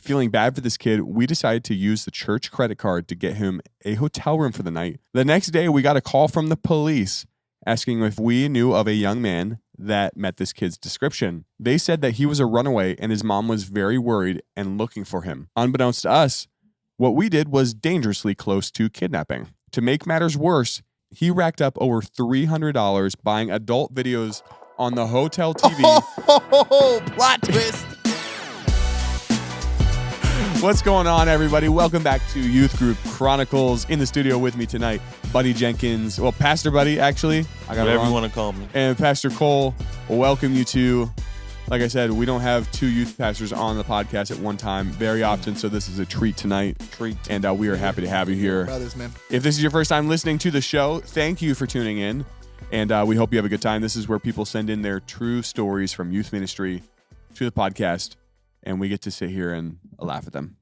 Feeling bad for this kid, we decided to use the church credit card to get him a hotel room for the night. The next day, we got a call from the police asking if we knew of a young man that met this kid's description. They said that he was a runaway and his mom was very worried and looking for him. Unbeknownst to us, what we did was dangerously close to kidnapping. To make matters worse, he racked up over $300 buying adult videos on the hotel TV. Oh, plot twist. What's going on, everybody? Welcome back to Youth Group Chronicles. In the studio with me tonight, Buddy Jenkins. Well, Pastor Buddy, actually. I got whatever you want to call me. And Pastor Cole. Welcome you two. Like I said, we don't have two youth pastors on the podcast at one time very often, so this is a treat tonight. And we are happy to have you here. Brothers, man. If this is your first time listening to the show, thank you for tuning in. And we hope you have a good time. This is where people send in their true stories from youth ministry to the podcast, and we get to sit here and laugh at them,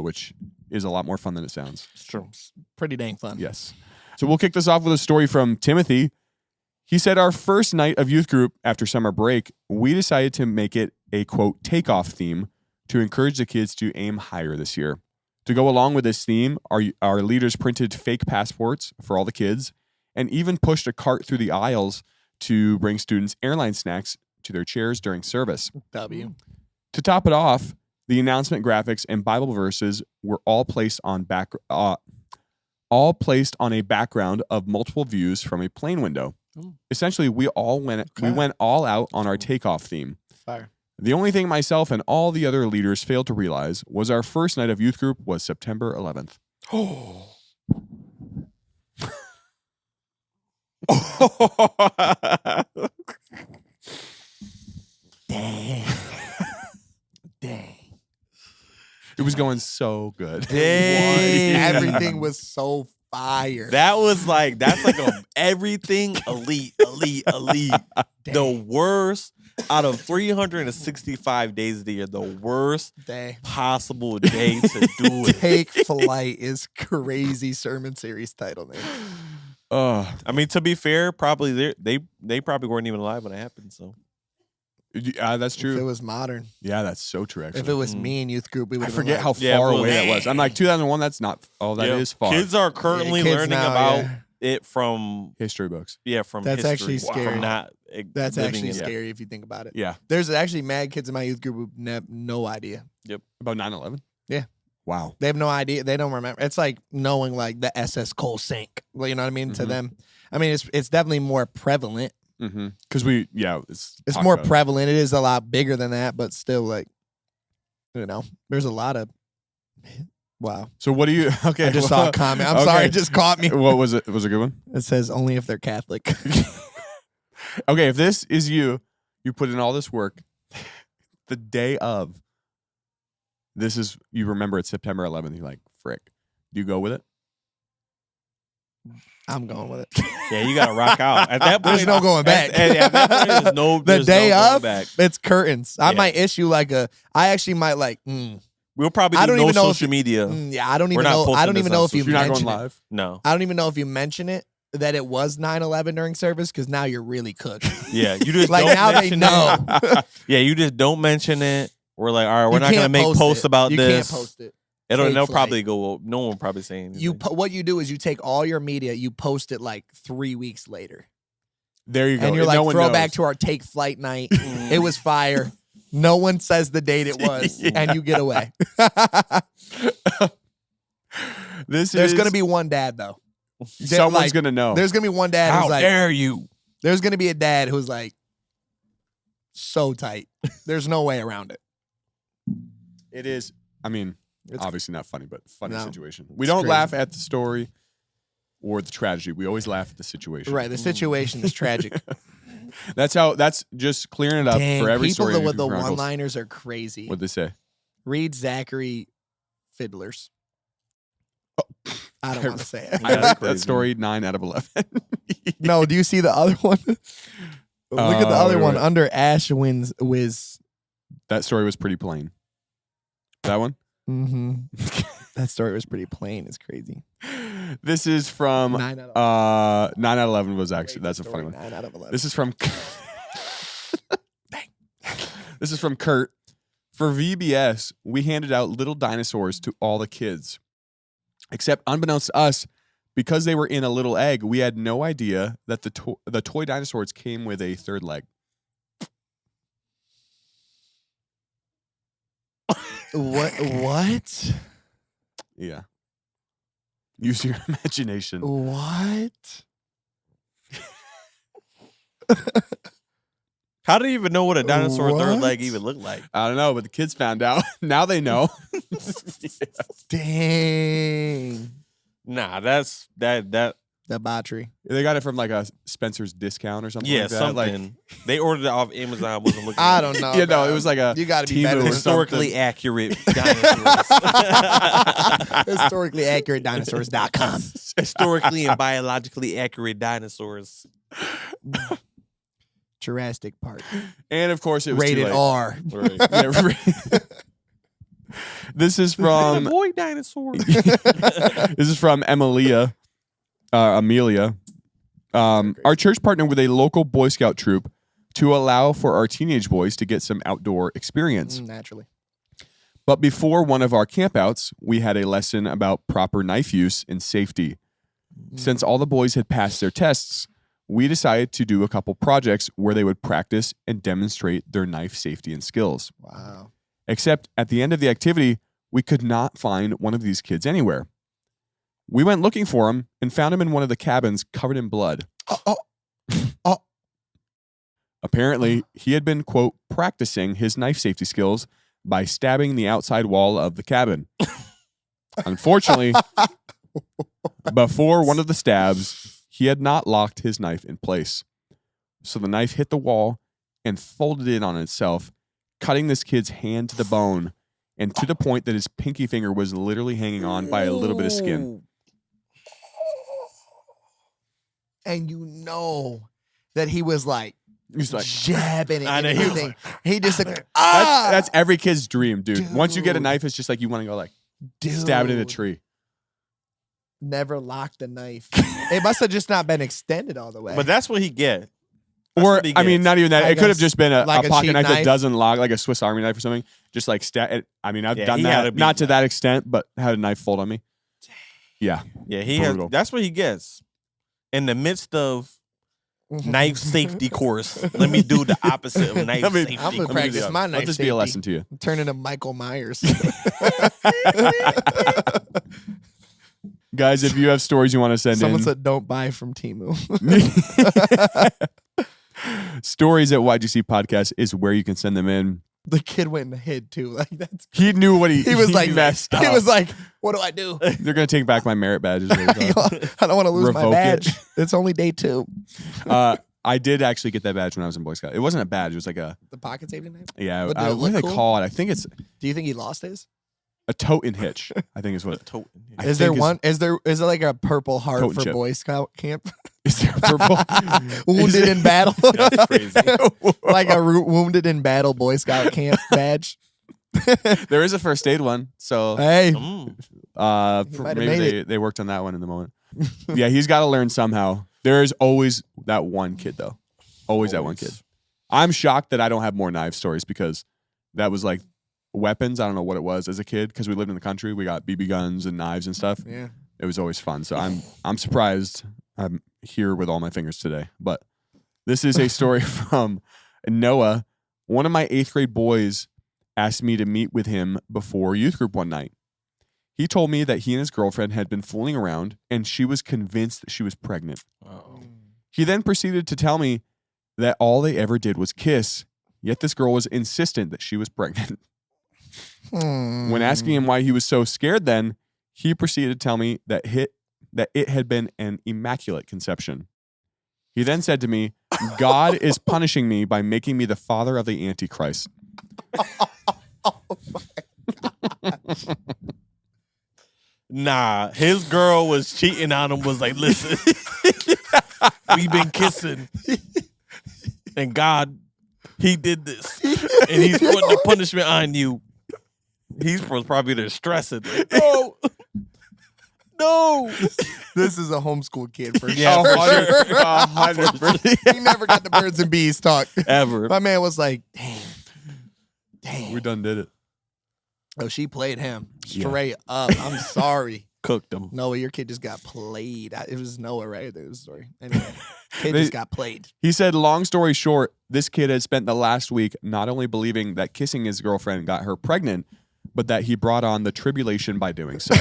which is a lot more fun than it sounds. It's true. It's pretty dang fun. Yes. So we'll kick this off with a story from Timothy. He said, our first night of youth group after summer break, we decided to make it a, quote, takeoff theme to encourage the kids to aim higher this year. To go along with this theme, our leaders printed fake passports for all the kids and even pushed a cart through the aisles to bring students airline snacks to their chairs during service. W. To top it off, the announcement graphics and Bible verses were all placed on a background of multiple views from a plane window. Essentially, we went all out on our takeoff theme. Fire. The only thing myself and all the other leaders failed to realize was our first night of youth group was September 11th. Oh. Dang. Dang. It was going so good. Dang. Everything was so fire. That's like everything elite. The worst out of 365 days of the year, the worst Dang. possible day to do it. Take Flight is crazy sermon series title, man. I mean, to be fair, probably they probably weren't even alive when it happened. So that's true. If it was modern. Yeah, that's so true, actually. If it was me in youth group, we would. I forget how far away that was. I'm like, 2001, that's not, that is far. Kids are currently kids learning now, about it from history books. Yeah, from That's history. actually scary. From not That's living actually it. scary if you think about it. Yeah. There's actually mad kids in my youth group who have no idea. Yep. About 9/11? Yeah. Wow. They have no idea. They don't remember. It's like knowing like the SS Cole sank. Well, you know what I mean? To them. I mean, it's definitely more prevalent. Because it's more prevalent. It is a lot bigger than that, but still, like, you know, there's a lot of. Wow. So what do you? Okay, I just saw a comment. I'm sorry, it just caught me. What was it? Was it a good one? It says only if they're Catholic. Okay, if this is you put in all this work, the day of. You remember it's September 11th. You're like, frick. Do you go with it? I'm going with it. Yeah, you gotta rock out. At that point, there's no going back. At that point, the day no of, it's curtains. I might issue I actually might like. We'll probably do no social media. Yeah, I don't even know. I don't even know if you mention it. You're not going live? No. I don't even know if you mention it that it was 9/11 during service because now you're really cooked. Yeah, you just like don't now they know. Yeah, you just don't mention it. We're like, all right, we're not gonna make posts about this. You can't post it. They'll probably go. No one will probably say anything. What you do is you take all your media, you post it like 3 weeks later. There you go. And you're like, throwback to our Take Flight night. It was fire. No one says the date it was, and you get away. There's going to be one dad, though. Someone's going to know. There's going to be one dad who's like, how dare you? There's going to be a dad who's like, so tight. There's no way around it. It is. I mean, it's obviously not funny, but funny situation. We It's don't crazy. laugh at the story or the tragedy. We always laugh at the situation. Right. The situation is tragic. That's just clearing it up for every story. People with the one-liners are crazy. What'd they say? Read Zachary Fiddlers. I don't want to say it. I like that story 9 out of 11. No, do you see the other one? Look at the other one. Under Ash Wins Wiz. That story was pretty plain. That one? Mm-hmm. That story was pretty plain. It's crazy. This is from 9 out of 9 out of 11 was actually, that's a funny one. 9 out of 11. This is from This is from Kurt. For VBS, we handed out little dinosaurs to all the kids. Except unbeknownst to us, because they were in a little egg, we had no idea that the toy dinosaurs came with a third leg. What? Yeah. Use your imagination. What? How do you even know what a dinosaur third What? leg even looked like? I don't know, but the kids found out. Now they know. Dang. Nah, that's that. Debauchery. They got it from like a Spencer's discount or something Yeah, like that. something. They ordered it off Amazon. Wasn't looking. I don't know. Yeah, no, bro. it was like a You got to be Temu better or than historically accurate dinosaurs. historically accurate dinosaurs.com. Historically and biologically accurate dinosaurs. Jurassic Park. And of course, it was Rated too late. R. Right. Yeah, this is from Boy dinosaur. this is from Amelia. Our church partnered with a local Boy Scout troop to allow for our teenage boys to get some outdoor experience. Naturally. But before one of our campouts, we had a lesson about proper knife use and safety. Since all the boys had passed their tests, we decided to do a couple projects where they would practice and demonstrate their knife safety and skills. Wow. Except at the end of the activity, we could not find one of these kids anywhere. We went looking for him and found him in one of the cabins covered in blood. Apparently, he had been, quote, practicing his knife safety skills by stabbing the outside wall of the cabin. Unfortunately, before one of the stabs, he had not locked his knife in place. So the knife hit the wall and folded in on itself, cutting this kid's hand to the bone and to the point that his pinky finger was literally hanging on by a little bit of skin. And you know that he was like He's like, jabbing it I and know, he was everything. He just like, that's every kid's dream, dude. Once you get a Dude. knife, it's just like you want to go like dude, stab it in a tree. Never locked the knife. It must have just not been extended all the way. But that's what he get. Or, I mean, not even that. I It could have guess, just been a like a pocket cheap knife that knife. doesn't lock, like a Swiss Army knife or something. Just like I mean, I've Yeah, done he had that. to be Not to like- that extent, but had a knife fold on me. Yeah. Yeah, he has. Brutal. That's what he gets. In the midst of knife safety course, let me do the opposite of knife Let me- safety. I'm gonna Let me practice do that. my Let knife this safety. be a lesson to you. Turn into Michael Myers. Guys, if you have stories you want to send Someone in, said don't buy from Temu. stories at YGC Podcast is where you can send them in. The kid went and hid too. Like that's He knew what he was like messed up. He was like, what do I do? They're going to take back my merit badges. I don't want to lose my Revoke it. badge. It's only day 2. I did actually get that badge when I was in Boy Scout. It wasn't a badge. It was like a, The pocket safety knife. yeah, But did it what do they look cool? call it? I think it's Do you think he lost his? a tote and hitch. I think is what. I Is there think one? Is there like a purple heart Coat and for chip. Boy Scout camp? Is there purple? Wounded in battle. That's crazy. Like a wounded in battle Boy Scout camp badge. There is a first aid one. So Hey, Mm. He might have maybe made they worked on that one in the moment. Yeah, he's got to learn somehow. There is always that one kid though. Always that one kid. I'm shocked that I don't have more knife stories because that was like weapons. I don't know what it was as a kid because we lived in the country. We got BB guns and knives and stuff. yeah. It was always fun. So I'm surprised I'm here with all my fingers today. But this is a story from Noah. One of my 8th grade boys asked me to meet with him before youth group one night. He told me that he and his girlfriend had been fooling around and she was convinced that she was pregnant. Uh-oh. He then proceeded to tell me that all they ever did was kiss, yet this girl was insistent that she was pregnant. When asking him why he was so scared then, he proceeded to tell me that it had been an immaculate conception. He then said to me, God is punishing me by making me the father of the Antichrist. Nah, his girl was cheating on him. Was like, listen, we've been kissing, and God, He did this, and He's putting the punishment on you. He's probably there stressing. Like, no, no. This is a homeschool kid for Yeah, sure. for sure. 100%. He never got the birds and bees talk. Ever. My man was like, Dang. We done did it. Oh, she played him straight up. I'm sorry. Cooked him. Noah, your kid just got played. It was Noah, right? There was a story. Anyway, kid just got played. He said, long story short, this kid had spent the last week not only believing that kissing his girlfriend got her pregnant, but that he brought on the tribulation by doing so.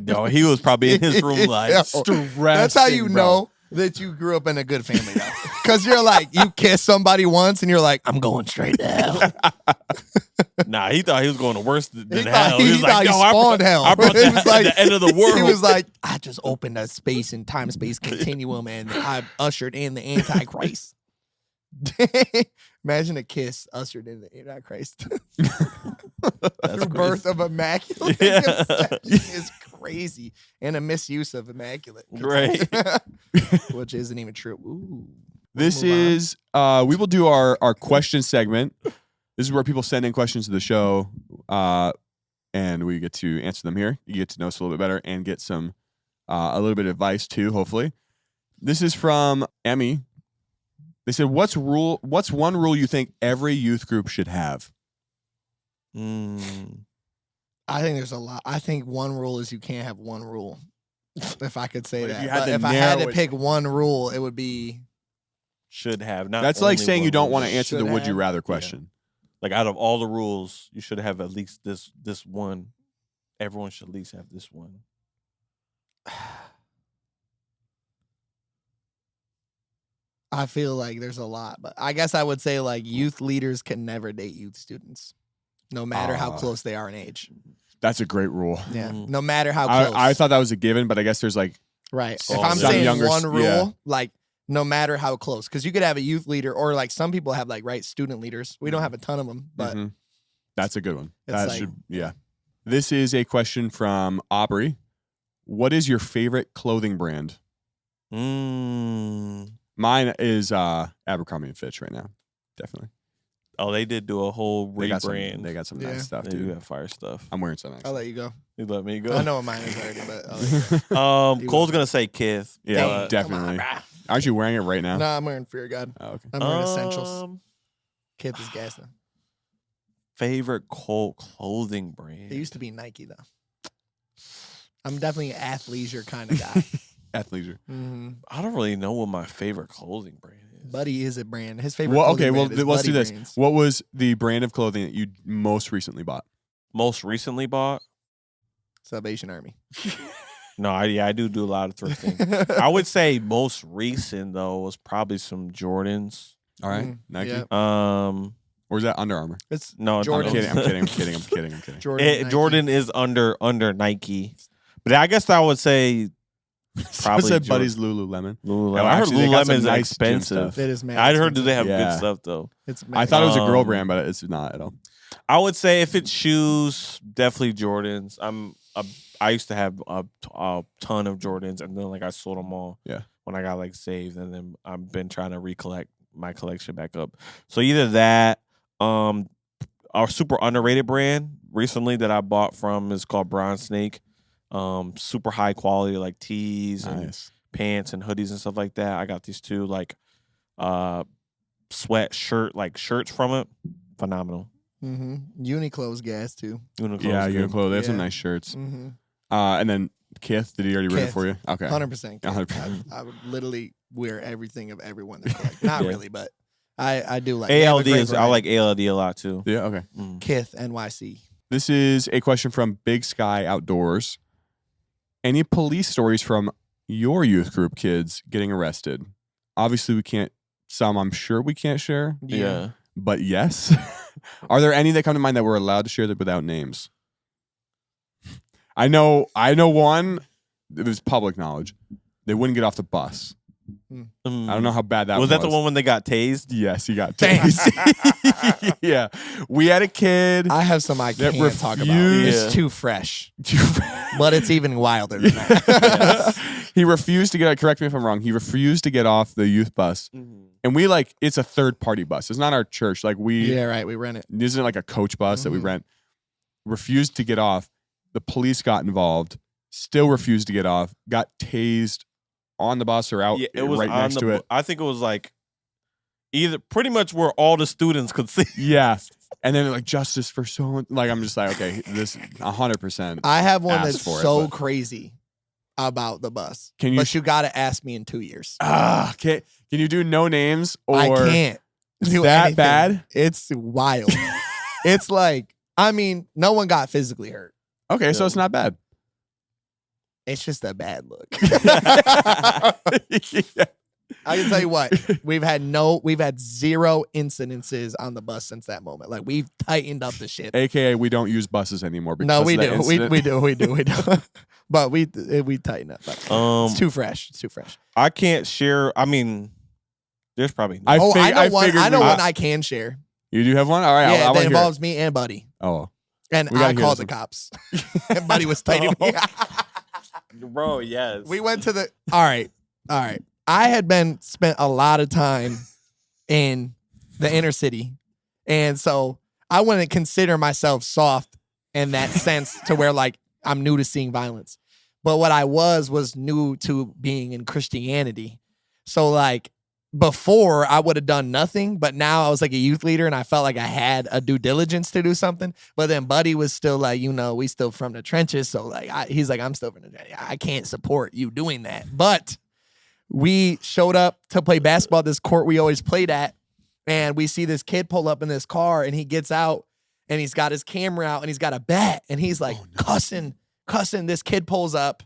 No, he was probably in his room like stressing. That's how you know that you grew up in a good family, though. Because you're like, you kiss somebody once and you're like, I'm going straight to hell. Nah, he thought he was going to worse than He hell. thought, he was thought like, he yo, spawned hell. I brought It was like, the end of the world. He was like, I just opened a space and time-space continuum and I ushered in the Antichrist. Imagine a kiss ushered in the Antichrist. Through birth of immaculate conception is crazy. And a misuse of immaculate. Right. Which isn't even true. Ooh. This is, we will do our question segment. This is where people send in questions to the show, and we get to answer them here. You get to know us a little bit better and get some, a little bit of advice too, hopefully. This is from Emmy. They said, what's one rule you think every youth group should have? I think there's a lot. I think one rule is you can't have one rule. If I could say that. If I had to pick one rule, it would be... Should have. Not That's like saying you don't rule. want to answer the Should would you have. rather question. Like out of all the rules, you should have at least this one. Everyone should at least have this one. I feel like there's a lot, but I guess I would say like youth leaders can never date youth students, no matter how close they are in age. That's a great rule. Yeah, no matter how close. I thought that was a given, but I guess there's like... Right. Oh, If I'm some saying younger- one rule, yeah. like no matter how close, because you could have a youth leader or like some people have like, right, student leaders. We don't have a ton of them, but Mhm. That's a good one. It's That like- should, yeah. This is a question from Aubrey. What is your favorite clothing brand? Mine is Abercrombie and Fitch right now. Definitely. Oh, they did do a whole They got rebrand. They got some Yeah. nice stuff, They do dude. have fire stuff. I'm wearing some I'll actually. let you go. You let me go. I know what mine is already, but I'll let you go. Cole's gonna say Kith. Yeah, Dang, come on, definitely. brah. Aren't you wearing it right now? No, I'm wearing Fear of God. Oh, okay. I'm wearing Essentials. Um, Kids is gas now. Favorite Cole clothing brand. It used to be Nike though. I'm definitely an athleisure kind of guy. Athleisure. I don't really know what my favorite clothing brand is. Buddy is a brand. His favorite. Well, clothing okay, well, brand is let's do Buddy this. Brands. What was the brand of clothing that you most recently bought? Most recently bought? Salvation Army. No, I do a lot of thrifting. I would say most recent though was probably some Jordans. All right. Mhm, Nike. yeah. Or is that Under Armour? It's No, I'm Jordan. kidding. I'm kidding. Jordan. Nike. Jordan is under Nike, but I guess I would say I probably said Jordan. Buddy's Lululemon. Lululemon. Oh, I heard actually, they got Lululemon some is nice gym expensive. stuff. It is mad. I heard that they have Yeah. good stuff though. It's I thought it was a girl Um, brand, but it's not at all. I would say if it's shoes, definitely Jordans. I used to have a ton of Jordans, and then like I sold them all. Yeah. When I got like saved, and then I've been trying to recollect my collection back up. So either that, our super underrated brand recently that I bought from is called Brown Snake. Super high quality like tees and Nice. pants and hoodies and stuff like that. I got these two like sweatshirt like shirts from it. Phenomenal. Uniqlo's gas too. Uniqlo's Yeah, good. Uniqlo. They have some Yeah. nice shirts. Mm-hmm. And then Kith, did he already read it Kith. for you? Okay. 100%. 100%. I would literally wear everything of everyone. That's like, not Yeah. really, but I do like they have a ALD great is I variety. like ALD a lot too. Yeah, okay. Kith NYC. This is a question from Big Sky Outdoors. Any police stories from your youth group kids getting arrested? Obviously, we can't. Some I'm sure we can't share, Yeah. but yes. Are there any that come to mind that we're allowed to share that without names? I know one. It was public knowledge. They wouldn't get off the bus. I don't know how bad that was. Was that the one when they got tased? Yes, he got tased. Yeah. We had a kid. I have some I That can't talk about. refused- It's too fresh, but it's even wilder than that. He refused to get, correct me if I'm wrong, he refused to get off the youth bus. And we it's a third party bus. It's not our church. Like Yeah, right. We rent it. this isn't like a coach bus that we Mhm. rent. Refused to get off. The police got involved. Still refused to get off. Got tased on the bus or out Yeah, it was right on next the to it. I think it was like pretty much where all the students could see. Yeah. And then they're like, justice for so, like, I'm just like, okay, this 100%. I have one asked that's for it, so but- crazy about the bus. Can you- But you got to ask me in 2 years. Can you do no names or I can't do that anything. bad? It's wild. It's like, I mean, no one got physically hurt. Okay, so it's not bad. It's just a bad look. Yeah. I can tell you what, we've had 0 incidences on the bus since that moment. Like, we've tightened up the shit. AKA, we don't use buses anymore. Because No, we of that do. incident. We do. But we tighten up. It's too fresh. It's too fresh. I can't share. I mean, there's probably. I I know one. figured I know we- one I can share. You do have one? All right. Yeah, I that want to hear involves me and Buddy. it. Oh. And We gotta I hear called this the cops. And Buddy was tighting me. Bro, yes. We went to the. All right. I had spent a lot of time in the inner city, and so I wouldn't consider myself soft in that sense to where like I'm new to seeing violence. But what I was new to being in Christianity. So like before I would have done nothing, but now I was like a youth leader and I felt like I had a due diligence to do something. But then Buddy was still like, we still from the trenches. So like he's like, I'm still from the trenches. I can't support you doing that. But we showed up to play basketball at this court we always played at. And we see this kid pull up in this car and he gets out and he's got his camera out and he's got a bat and he's like cussing. This kid pulls up.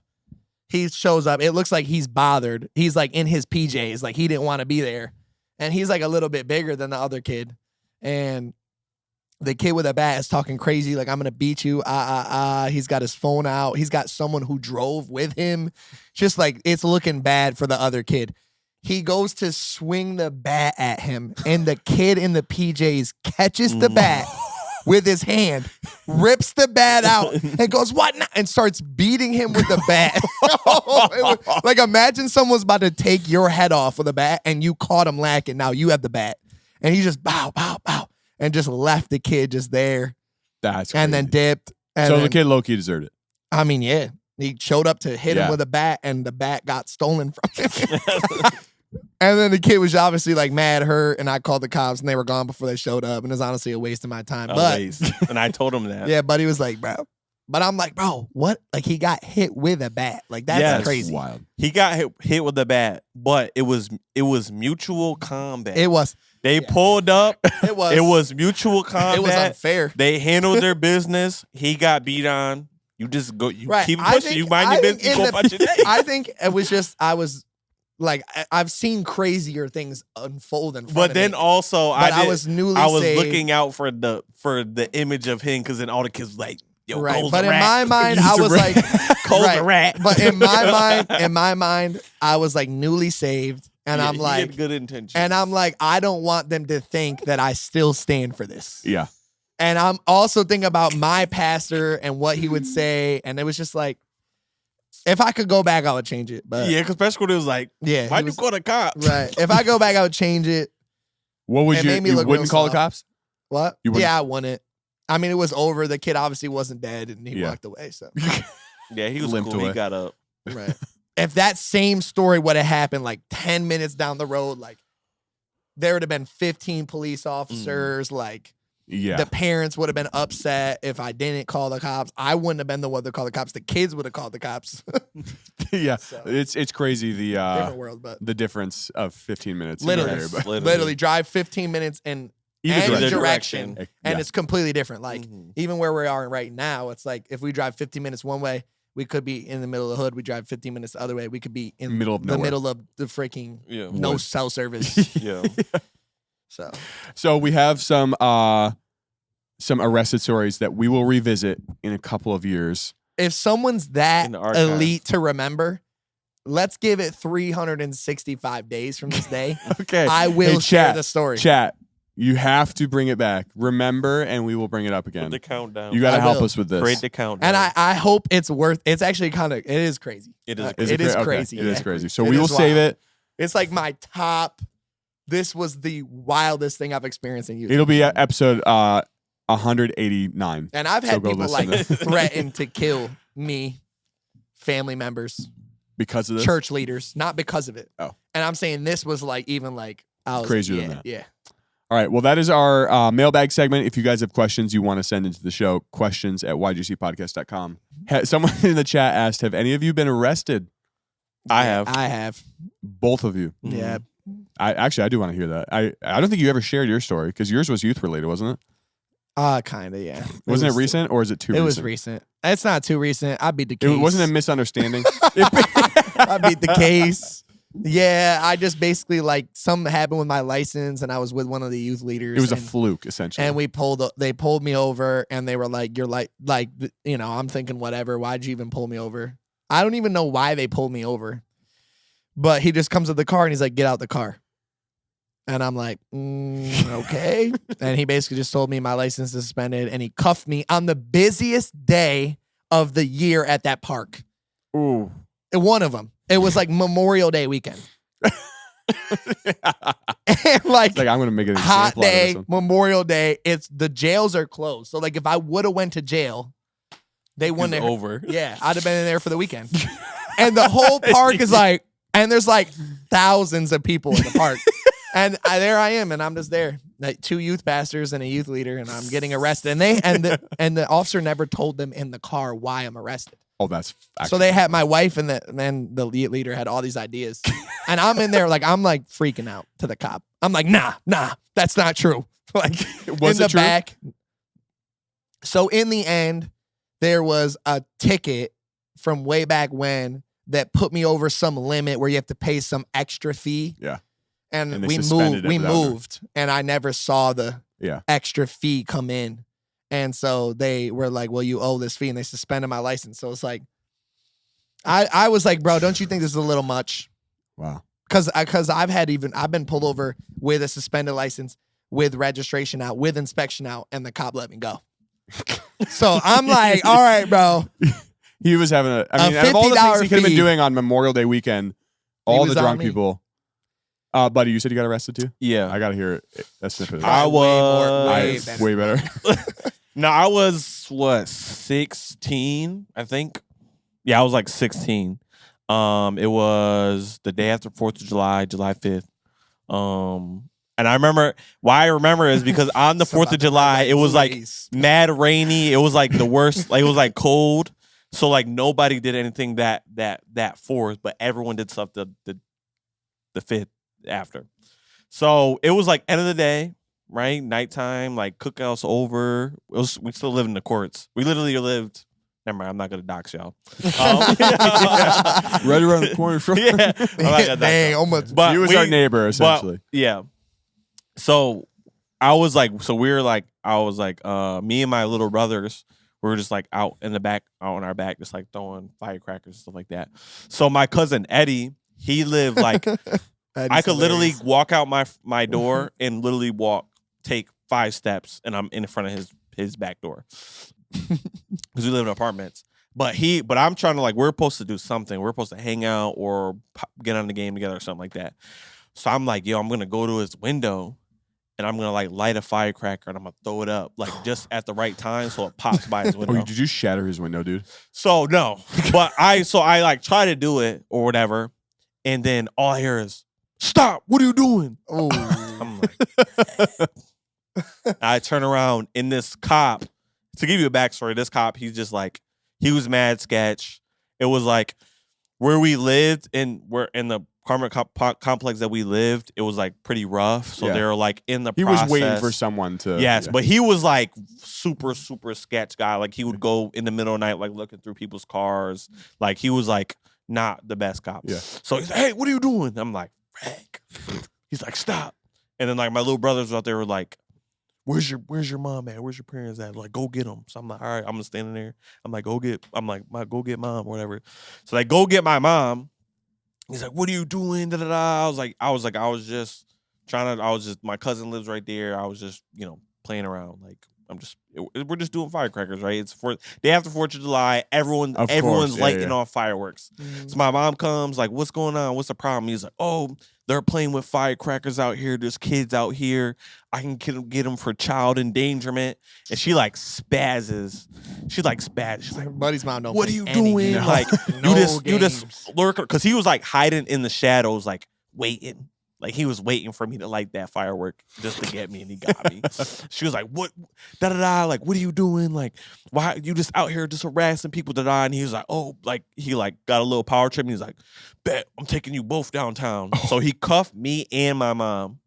He shows up. It looks like he's bothered. He's like in his PJs, like he didn't want to be there. And he's like a little bit bigger than the other kid. And the kid with a bat is talking crazy, like, I'm going to beat you. He's got his phone out. He's got someone who drove with him. Just like it's looking bad for the other kid. He goes to swing the bat at him. And the kid in the PJs catches the bat with his hand, rips the bat out, and goes, what now? And starts beating him with the bat. Like, imagine someone's about to take your head off with a bat, and you caught him lacking. Now you have the bat. And he just bow, and just left the kid just there. That's crazy. And then dipped. And so then, the kid low-key deserved it. I mean, yeah. He showed up to hit him Yeah. with a bat, and the bat got stolen from him. And then the kid was obviously like mad, hurt, and I called the cops, and they were gone before they showed up. And it was honestly a waste of my time. But and I told him that. yeah, Buddy was like, bro. But I'm like, bro, what? Like, he got hit with a bat. Like, that's Yes. crazy. Wild. He got hit with the bat, but it was mutual combat. It was. They pulled up. It was. It was mutual combat. It was unfair. They handled their business. He got beat on. You just go. You Right. keep I pushing. think- You mind I your think business. You in go about your day. I think it was just, I've seen crazier things unfold in front But of then me. also, But I did- was newly I was saved. looking out for the image of him because then all the kids was like, yo, Right. Cole's But a in rat. my mind, He's I a was rat. like, Cole's right. a rat. But in my mind, I was like newly saved. And Yeah, I'm he like, had good intentions. and I'm like, I don't want them to think that I still stand for this. Yeah. And I'm also thinking about my pastor and what he would say. And it was just like, if I could go back, I would change it. But yeah, because Special was like, yeah, why'd he you was- call the cops? right. If I go back, I would change it. What would It you? made me You look wouldn't real call the soft. cops? What? You wouldn't- Yeah, I wouldn't. I mean, it was over. The kid obviously wasn't dead, and he Yeah. walked away. So, Yeah, he was Limped cool. He away. got up. right. If that same story would have happened like 10 minutes down the road, like there would have been 15 police officers. Like Yeah. the parents would have been upset if I didn't call the cops. I wouldn't have been the one to call the cops. The kids would have called the cops. Yeah. So, It's crazy different world, but the difference of 15 minutes. Literally. Here, but literally drive 15 minutes in either any direction. direction. Yeah. And it's completely different. Like, Mhm. even where we are right now, it's like if we drive 15 minutes one way, we could be in the middle of the hood. We drive 15 minutes the other way. We could be in Middle of the nowhere. middle of the freaking Yeah. no Woods. cell service. Yeah. So, So we have some arrested stories that we will revisit in a couple of years. if someone's that In the archives. elite to remember, let's give it 365 days from this day. Okay. I will Hey, share chat, the story. Chat, you have to bring it back. Remember, and we will bring it up Put again. the countdown. You got to I help will. us with this. Create the countdown. And I hope it's actually it is crazy. It is. Is it is okay. crazy. It is yeah. crazy. So It we will is save wild. it. It's like my top. This was the wildest thing I've experienced in youth. It'll be episode 189. And I've So had go people listen like to- threaten to kill me, family members, Because of this? church leaders, not because of it. Oh. And I'm saying this was like even like I was Crazier like, than that. Yeah. All right. Well, that is our mailbag segment. If you guys have questions you want to send into the show, questions@ygcpodcast.com. Someone in the chat asked, have any of you been arrested? I have. I have. Both of you. Yeah. I do want to hear that. I don't think you ever shared your story because yours was youth related, wasn't it? Kind of, yeah. Wasn't it recent or is it too recent? It was recent. It's not too recent. I beat the case. It wasn't a misunderstanding. I beat the case. Yeah, I just basically like something happened with my license, and I was with one of the youth leaders. It was a fluke, essentially. And they pulled me over, and they were like, "You're like, I'm thinking, whatever. Why'd you even pull me over? I don't even know why they pulled me over." But he just comes to the car and he's like, "Get out the car." And I'm like, okay. And he basically just told me my license is suspended, and he cuffed me on the busiest day of the year at that park. Ooh. One of them. It was like Memorial Day weekend. And like I'm going to make it an hot example out of day, this one. Memorial Day. The jails are closed. So like if I would have went to jail, they wouldn't have. Over. Yeah, I'd have been in there for the weekend. And the whole park is like, and there's like thousands of people in the park. And there I am, and I'm just there, like 2 youth pastors and a youth leader, and I'm getting arrested. And the officer never told them in the car why I'm arrested. Oh, that's So they had my wife and the youth leader had all these ideas, and I'm in there I'm like freaking out to the cop. I'm like, nah, that's not true. Like Was in the it true? back. So in the end, there was a ticket from way back when that put me over some limit where you have to pay some extra fee. Yeah. And they we suspended it moved. We without moved, and I never saw the Yeah. extra fee come in. And so they were like, "Well, you owe this fee," and they suspended my license. So it's like, I was like, "Bro, don't you think this is a little much?" Wow. Because I've been pulled over with a suspended license, with registration out, with inspection out, and the cop let me go. So I'm like, all right, bro. He was having out of all the things he could have been fee. doing on Memorial Day weekend, all the was on drunk me. people. Buddy, you said you got arrested too? Yeah. I got to hear a snippet of that. I was Way better. No, I was 16, I think. Yeah, I was like 16. It was the day after 4th of July, July 5th. And I remember why I remember is because on the 4th of July, it was like mad rainy. It was like the worst. Like it was like cold. So like nobody did anything that 4th, but everyone did stuff the 5th after. So it was like end of the day, right? Nighttime, like cookouts over. We still live in the courts. We literally lived. Never mind, I'm not gonna dox y'all. Right around the corner from. Yeah, I'm not gonna dox Dang, y'all. almost. But He was our neighbor, essentially. yeah. So I was like, me and my little brothers, we were just like out in our back, just like throwing firecrackers and stuff like that. So my cousin Eddie, he lived like I could literally walk out my door and literally take 5 steps, and I'm in front of his back door. Because we live in apartments. But I'm trying to we're supposed to do something. We're supposed to hang out or get on the game together or something like that. So I'm like, yo, I'm going to go to his window and I'm going to light a firecracker and I'm going to throw it up just at the right time so it pops by his window. Oh, did you shatter his window, dude? So no. But I try to do it or whatever. And then all I hear is, "Stop, what are you doing?" Oh. I'm like, I turn around and this cop, to give you a backstory, this cop, he's just he was mad sketch. It was where we lived we're in the apartment complex that we lived, it was pretty rough. So they were in the process. He was waiting for someone to. Yes, but he was super, super sketch guy. He would go in the middle of the night, looking through people's cars. He was not the best cop. Yeah. So he's like, "Hey, what are you doing?" I'm like, "Heck." He's like, "Stop." And then my little brothers out there were like, Where's your mom at? Where's your parents at? Go get them. So I'm like, all right, I'm gonna stand in there. I'm like, go get mom or whatever. So go get my mom. He's like, what are you doing? Da, da, da. I was just my cousin lives right there. I was just, playing around. We're just doing firecrackers, right? It's day after 4th of July. Everyone's lighting off fireworks. Mm-hmm. So my mom comes, what's going on? What's the problem? He's like, oh, they're playing with firecrackers out here. There's kids out here. I can get them for child endangerment. And she spazzes. She's She's like, buddy's mom don't. What are you doing? No. You just lurk, because he was hiding in the shadows, waiting. Like, he was waiting for me to light that firework just to get me, and he got me. She was like, what, da-da-da, like, what are you doing? Like, why you just out here just harassing people, da-da? And he was like, oh, like, he, like, got a little power trip, and he's like, bet, I'm taking you both downtown. So he cuffed me and my mom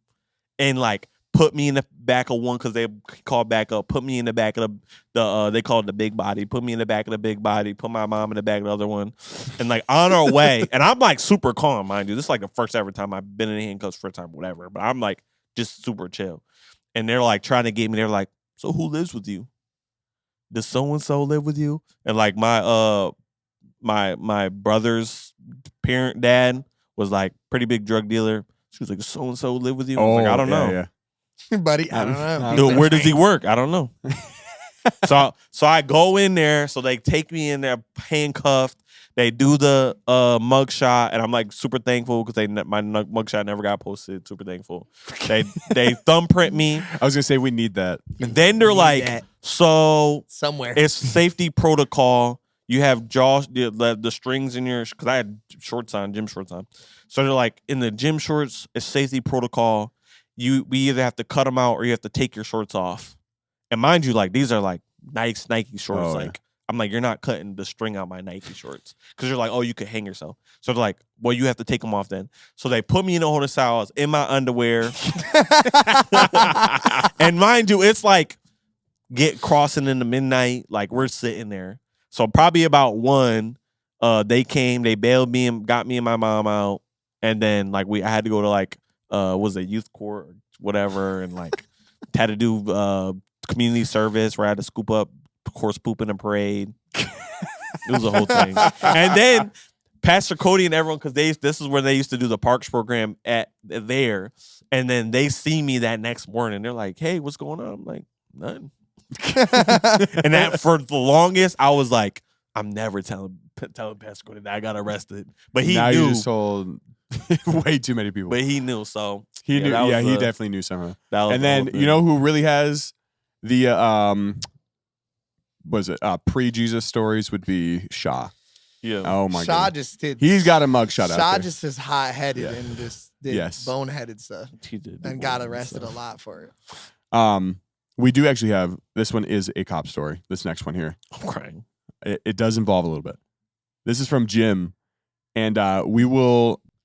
and, like, put me in the back of one, because they called back up, put me in the back of the they called it the big body, put me in the back of the big body, put my mom in the back of the other one, and, like, on our way, and I'm, like, super calm, mind you. This is, like, the first ever time I've been in handcuffs, first time, whatever, but I'm, like, just super chill. And they're, like, trying to get me, they're like, so who lives with you? Does so-and-so live with you? And, like, my brother's dad was, like, pretty big drug dealer. She was like, so-and-so live with you? I was like, I don't know. Yeah. Buddy, I don't know. Dude, where does he work? I don't know. So I go in there. So they take me in there handcuffed. They do the mug shot, and I'm, like, super thankful because my mug shot never got posted. Super thankful. They thumbprint me. I was gonna say we need that. And then they're like, that. so Somewhere. it's safety protocol. You have the strings in your, because I had shorts on, gym shorts on. So they're like, in the gym shorts, it's safety protocol. We either have to cut them out or you have to take your shorts off. And mind you, like, these are, like, nice Nike shorts. Oh, yeah. Like, I'm like, you're not cutting the string out my Nike shorts. Because you're like, oh, you could hang yourself. So they're like, well, you have to take them off then. So they put me in a holding cell. I was in my underwear. And mind you, it's like crossing into midnight. Like, we're sitting there. So probably about 1, they came, they bailed me and got me and my mom out. And then, like, I had to go to, like, was it youth court or whatever, and, like, had to do community service where I had to scoop up horse poop in a parade. It was a whole thing. And then Pastor Cody and everyone, because this is where they used to do the parks program at there, and then they see me that next morning. They're like, hey, what's going on? I'm like, nothing. And that, for the longest, I was like, I'm never telling Pastor Cody that I got arrested. But he now knew. You just told way too many people. But he knew, so He knew. Yeah, he definitely. definitely knew somehow. And then you know who really has the pre-Jesus stories would be Shaw. Yeah. Oh my Shaw god. just did. He's got a mugshot out Shaw there. just is hot-headed Yeah. and just did Yes. boneheaded stuff He did. and got arrested a lot for it. We do actually have, this one is a cop story. This next one here. I'm crying. It does involve a little bit. This is from Jim, and I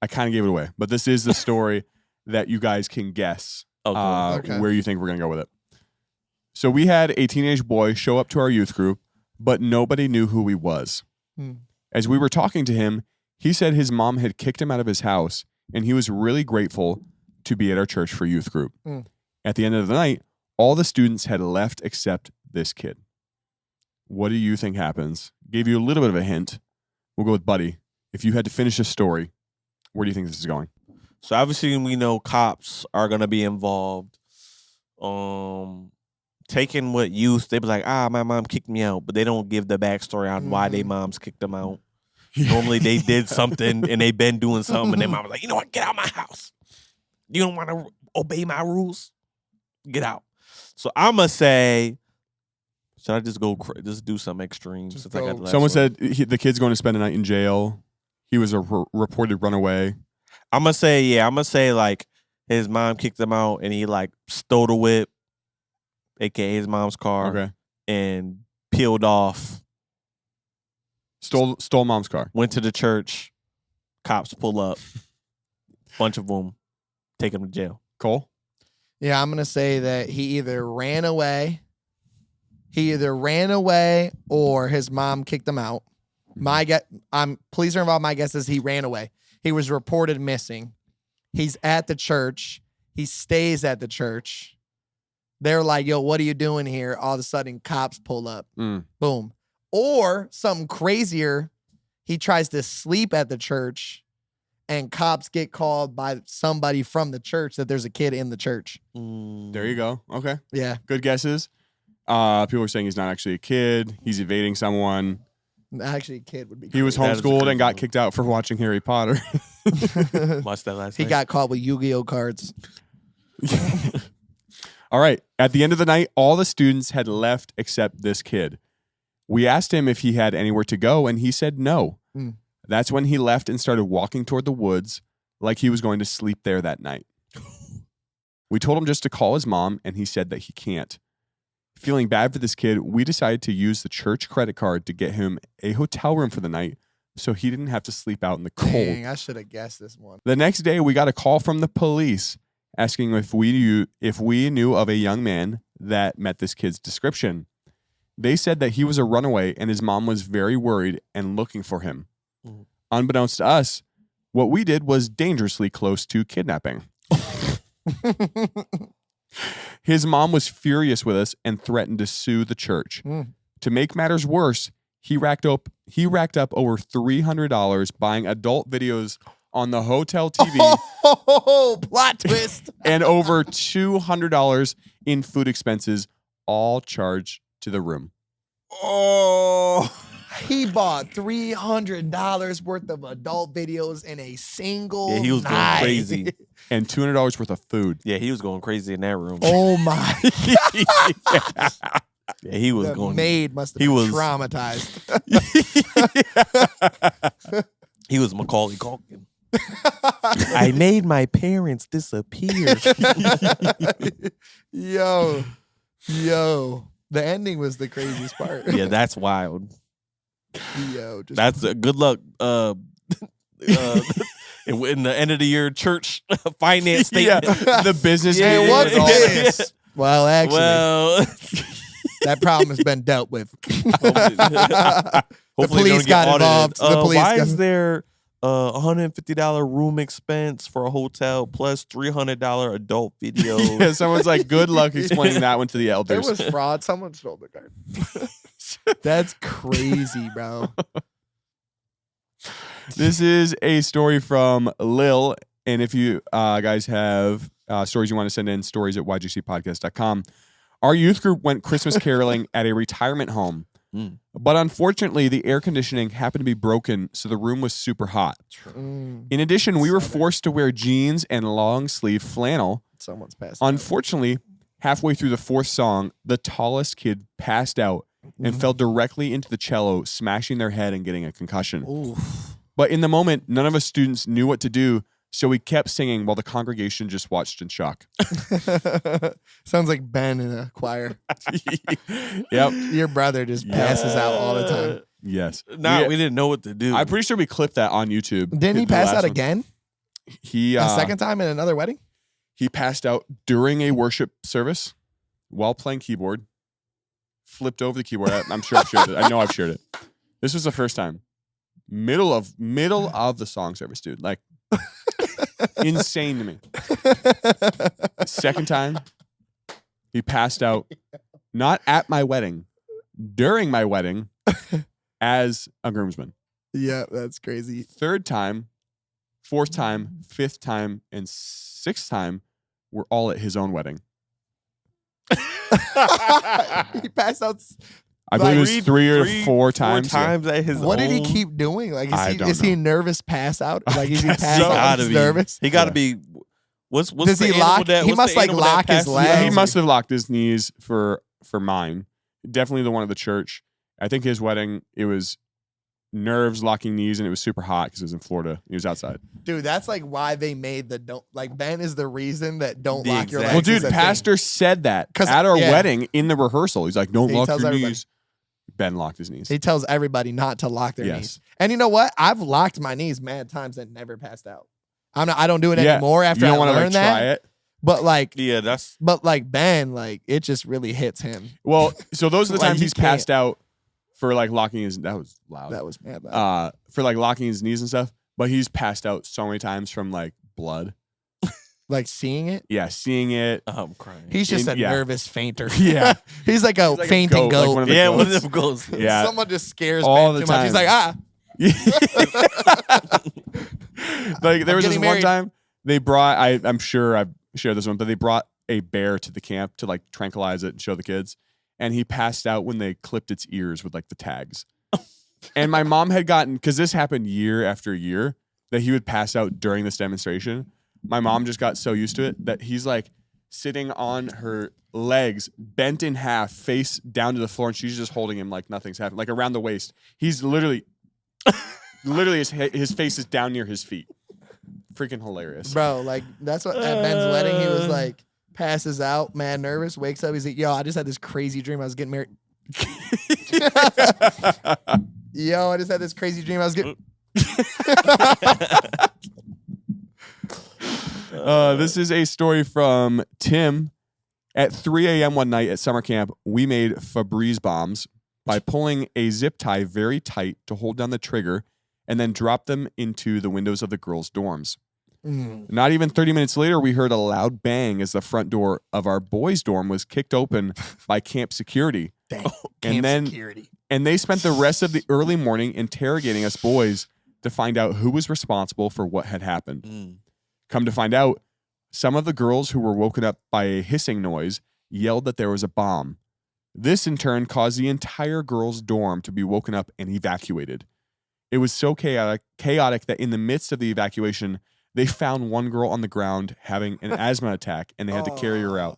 kind of gave it away, but this is the story that you guys can guess Okay. where you think we're going to go with it. So we had a teenage boy show up to our youth group, but nobody knew who he was. As we were talking to him, he said his mom had kicked him out of his house, and he was really grateful to be at our church for youth group. At the end of the night, all the students had left except this kid. What do you think happens? Gave you a little bit of a hint. We'll go with Buddy. If you had to finish a story, where do you think this is going? So obviously we know cops are gonna be involved. Taking what youth, they be like, my mom kicked me out, but they don't give the backstory on why they moms kicked them out. Normally they did something and they been doing something, and their mom was like, you know what, get out of my house. You don't want to obey my rules? Get out. So I'm gonna say, should I just go just do something extreme? Since I got the last Someone one? said the kid's going to spend a night in jail. He was a reported runaway. I'm gonna say like his mom kicked him out and he like stole the whip, aka his mom's car, Okay. and peeled off. Stole mom's car. Went to the church. Cops pull up. Bunch of them. Take him to jail. Cole? Yeah, I'm gonna say that he either ran away or his mom kicked him out. Police are involved. My guess is he ran away. He was reported missing. He's at the church. He stays at the church. They're like, yo, what are you doing here? All of a sudden, cops pull up. Boom. Or something crazier, he tries to sleep at the church and cops get called by somebody from the church that there's a kid in the church. There you go. Okay. Yeah. Good guesses. People are saying he's not actually a kid. He's evading someone. Actually, a kid would be He was crazy. That is a homeschooled crazy and got one. kicked out for watching Harry Potter. Watched that last He night. got caught with Yu-Gi-Oh cards. All right. At the end of the night, all the students had left except this kid. We asked him if he had anywhere to go, and he said no. That's when he left and started walking toward the woods, like he was going to sleep there that night. We told him just to call his mom, and he said that he can't. Feeling bad for this kid, we decided to use the church credit card to get him a hotel room for the night so he didn't have to sleep out in the cold. Dang, I should have guessed this one. The next day, we got a call from the police asking if we knew of a young man that met this kid's description. They said that he was a runaway and his mom was very worried and looking for him. Mm. Unbeknownst to us, what we did was dangerously close to kidnapping. His mom was furious with us and threatened to sue the church. To make matters worse, he racked up over $300 buying adult videos on the hotel TV. Oh, plot twist. And over $200 in food expenses, all charged to the room. Oh, He bought $300 worth of adult videos in a single yeah, he was going night. crazy. And $200 worth of food. Yeah, he was going crazy in that room. Oh my! Yeah, he was The going. maid must have he been was- traumatized. He was Macaulay Culkin. I made my parents disappear. Yo. The ending was the craziest part. Yeah, that's wild. Yo, just That's good luck. In the end of the year church finance Yeah, statement. the business. yeah, meeting what's with all- this? Well, actually, Well, that problem has been dealt with. hopefully they police don't get got audited. involved. The police why got- is there $150 room expense for a hotel plus $300 adult video? Yeah, someone's like, good luck explaining that one to the There elders. was fraud. Someone stole the card. That's crazy, bro. This is a story from Lil. And if you guys have stories you want to send in, stories at ygcpodcast.com. Our youth group went Christmas caroling at a retirement home. Mm. But unfortunately, the air conditioning happened to be broken, so the room was super hot. Mm, In addition, we were forced to wear jeans and long sleeve flannel. someone's passed out. Unfortunately, halfway through the fourth song, the tallest kid passed out and fell directly into the cello, smashing their head and getting a concussion. Oof. But in the moment, none of us students knew what to do, so we kept singing while the congregation just watched in shock. Sounds like Ben in a choir. Yep. Your brother just passes out all the time. Yes. Nah, we didn't know what to do. I'm pretty sure we clipped that on YouTube. Didn't he The pass last out one. again? He A second time in another wedding? He passed out during a worship service while playing keyboard. Flipped over the keyboard. I'm sure I've shared it. I know I've shared it. This was the first time. Middle of the song service, dude. Like insane to me. Second time, he passed out not at my wedding, during my wedding as a groomsman. Yeah, that's crazy. Third time, fourth time, fifth time, and sixth time were all at his own wedding. He passed out. I believe it was three or four times. Four times at his What did he own- keep doing? Like, I don't is he know. nervous pass out? Like, is he guess pass so. out? Gotta He's be. nervous. He got to Yeah. be. What's Does the he animal lock- that- he what's must, the like, animal that lock his passes legs. out? He must have locked his knees for mine. Definitely the one of the church. I think his wedding, it was nerves locking knees, and it was super hot because it was in Florida. He was outside. Dude, that's like why they made the don't. Like, Ben is the reason that don't The lock your exact- legs. Well, is dude, a thing. pastor said that 'Cause- at our yeah. wedding in the rehearsal. He's like, "Don't He lock tells your everybody. knees." Ben locked his knees. He tells everybody not to lock their Yes. knees. And you know what? I've locked my knees mad times and never passed out. I don't do it Yeah. anymore after You don't I want to learned like that. try it. But like, Yeah, that's Ben, like it just really hits him. Well, so those are the Like, times he he's passed out for like locking his. That was loud. That was mad loud. For like locking his knees and stuff. But he's passed out so many times from like blood. Like seeing it. Yeah, seeing it. I'm crying. He's just a Yeah. nervous fainter. Yeah. He's like a He's like a fainting goat, like goat. one of the Yeah, goats. one of them goes. Yeah. Someone just scares All Ben the too much. He's like, Like there was this getting one married. time they brought. I'm sure I've shared this one, but they brought a bear to the camp to like tranquilize it and show the kids, and he passed out when they clipped its ears with like the tags. And my mom had gotten, because this happened year after year, that he would pass out during this demonstration. My mom just got so used to it that he's like sitting on her legs, bent in half, face down to the floor, and she's just holding him like nothing's happened, like around the waist. He's literally his face is down near his feet. freaking hilarious. Bro, like, that's what at Ben's wedding, he was like, passes out, mad nervous, wakes up, he's like, yo, I just had this crazy dream I was getting married. Yo, I just had this crazy dream I was getting... This is a story from Tim. At 3 a.m. one night at summer camp, we made Febreze bombs by pulling a zip tie very tight to hold down the trigger and then drop them into the windows of the girls' dorms. Not even 30 minutes later, we heard a loud bang as the front door of our boys' dorm was kicked open by camp security. Dang, security. And they spent the rest of the early morning interrogating us boys to find out who was responsible for what had happened. Come to find out, some of the girls who were woken up by a hissing noise yelled that there was a bomb. This, in turn, caused the entire girls' dorm to be woken up and evacuated. It was so chaotic that in the midst of the evacuation, they found one girl on the ground having an asthma attack, and they had to carry her out.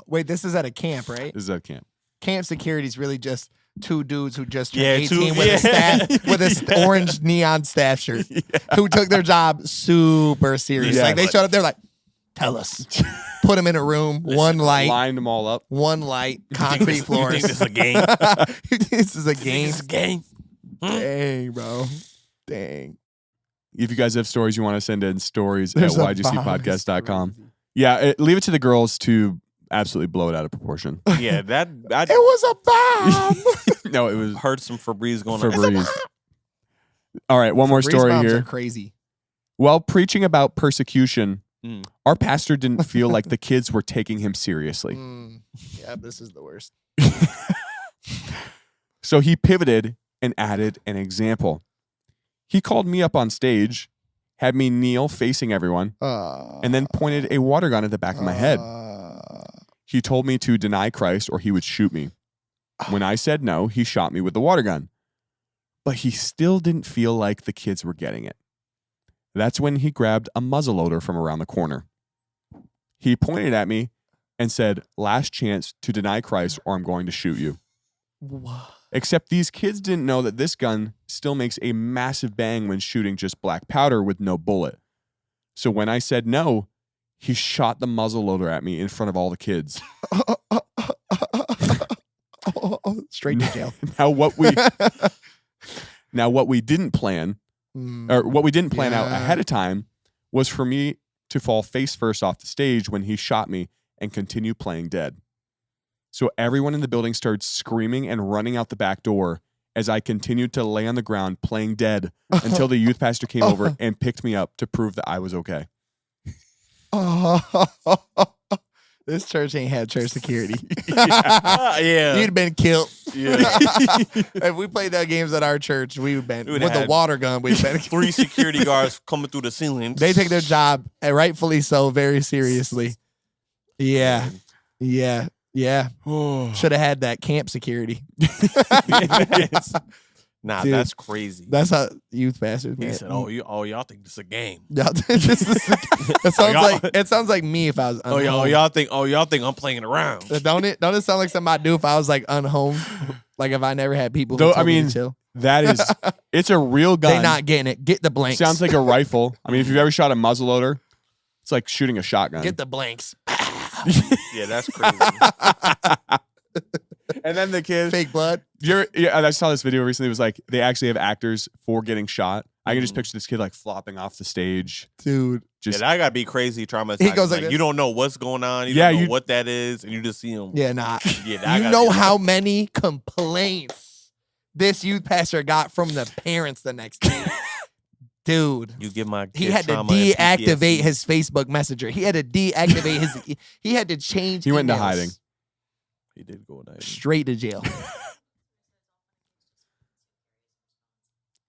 Wait, this is at a camp, right? This is at camp. Camp security is really just two dudes who just turned Yeah, 18 with a staff with a orange neon staff shirt who took their job super serious. Yeah. Like they showed up, they're like, tell us. Put them in a room, one light, Lined them all up. one light, concrete You floors. think this is a game? This is a game. This is a game. Dang, bro. Dang. If you guys have stories you want to send in, stories There's at a ygcpodcast.com. Yeah, leave it to the girls to absolutely blow it out of proportion. Yeah, that It was a bomb. No, it was heard some Febreze going on. Febreze. All right, one more Febreze story bombs here. are crazy. While preaching about persecution, Mm. our pastor didn't feel like the kids were taking him seriously. Yeah, this is the worst. So he pivoted and added an example. He called me up on stage, had me kneel facing everyone, and then pointed a water gun at the back of my head. He told me to deny Christ or he would shoot me. When I said no, he shot me with the water gun. But he still didn't feel like the kids were getting it. That's when he grabbed a muzzleloader from around the corner. He pointed at me and said, "Last chance to deny Christ or I'm going to shoot you." Except these kids didn't know that this gun still makes a massive bang when shooting just black powder with no bullet. So when I said no, he shot the muzzleloader at me in front of all the kids. Straight to jail. Now what we didn't plan, or what we didn't plan out ahead of time, was for me to fall face first off the stage when he shot me and continue playing dead. So everyone in the building started screaming and running out the back door as I continued to lay on the ground playing dead until the youth pastor came over and picked me up to prove that I was okay. This church ain't had church security. Yeah. You'd have been killed. Yeah. If we played that games at our church, we would have been We'd with have the had water gun. We'd been 3 security guards coming through the ceiling. They take their job, and rightfully so, very seriously. Yeah. Should have had that camp security. Nah, Dude. that's crazy. That's how youth pastors, man. He said, y'all think this is a game. It sounds like me if I was unhome. Y'all think I'm playing around. Don't it sound like something I'd do if I was like unhome? Like if I never had people who Though, told I me mean, to chill. that is, it's a real gun. They not getting it. Get the blanks. Sounds like a rifle. I mean, if you've ever shot a muzzleloader, it's like shooting a shotgun. Get the blanks. Yeah, that's crazy. And then the kid, Fake blood. I saw this video recently. It was like they actually have actors for getting shot. I can just picture this kid like flopping off the stage. Dude. Just that gotta be crazy traumatizing. He goes like this. You don't know what's going on. You Yeah, don't know you- what that is, and you just see him. Yeah, nah. Yeah, that You gotta know be- how many complaints this youth pastor got from the parents the next day? Dude. You give my He kid had to trauma and deactivate PTSD. his Facebook Messenger. He had to deactivate his. He had to change. He went into emails. hiding. He did go there. Straight to jail.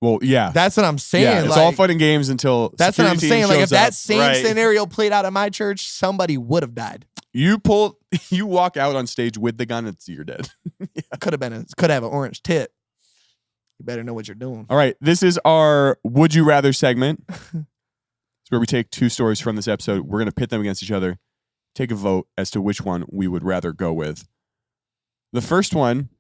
Well, yeah. That's what I'm saying. Yeah, it's like, all fun and games until that's what I'm security team saying. Like if shows that up. same Right. scenario played out at my church, somebody would have died. You walk out on stage with the gun, you're dead. Could have an orange tip. You better know what you're doing. All right, this is our Would You Rather segment. It's where we take 2 stories from this episode. We're going to pit them against each other, take a vote as to which one we would rather go with. The first one